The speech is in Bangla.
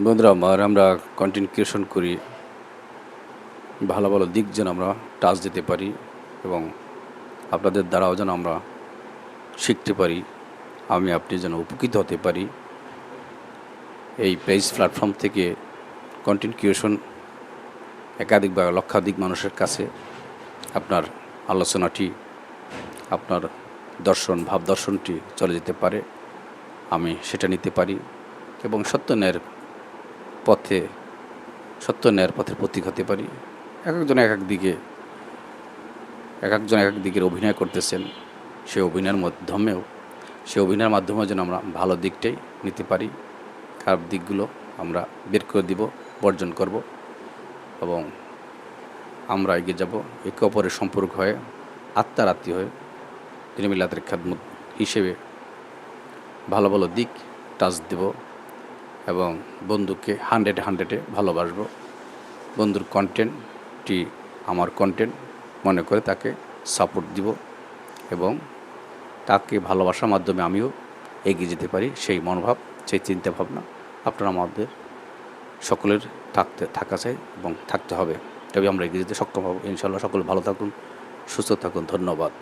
বন্ধুরা আমার, আমরা কন্টেন্ট ক্রিয়েশন করি, ভালো ভালো দিক যেন আমরা টাচ দিতে পারি এবং আপনাদের দ্বারাও যেন আমরা শিখতে পারি, আমি আপনি যেন উপকৃত হতে পারি। এই পেজ প্ল্যাটফর্ম থেকে কন্টেন্ট ক্রিয়েশন একাধিক বা লক্ষাধিক মানুষের কাছে আপনার আলোচনাটি, আপনার ভাব দর্শনটি চলে যেতে পারে, আমি সেটা নিতে পারি এবং সত্য ন্যায়ের পথের প্রতীক হতে পারি। একজন এক এক দিকের অভিনয় করতেছেন, সেই অভিনয়ের মাধ্যমেও যেন আমরা ভালো দিকটাই নিতে পারি, খারাপ দিকগুলো আমরা বের করে দিব, বর্জন করব এবং আমরা এগিয়ে যাব একে অপরের সম্পর্ক হয়ে, আত্মার আত্মীয় হয়ে, দিনে মিলাদের খেদমত হিসেবে ভালো ভালো দিক টাচ দেব এবং বন্ধুকে 100-100 ভালোবাসবো। বন্ধুর কন্টেন্টটি আমার কন্টেন্ট মনে করে তাকে সাপোর্ট দিব এবং তাকে ভালোবাসার মাধ্যমে আমিও এগিয়ে যেতে পারি, সেই মনোভাব, সেই চিন্তাভাবনা আপনারা আমাদের সকলের থাকা চাই এবং থাকতে হবে, তবে আমরা এগিয়ে যেতে সক্ষম হব ইনশাআল্লাহ। সকলে ভালো থাকুন, সুস্থ থাকুন, ধন্যবাদ।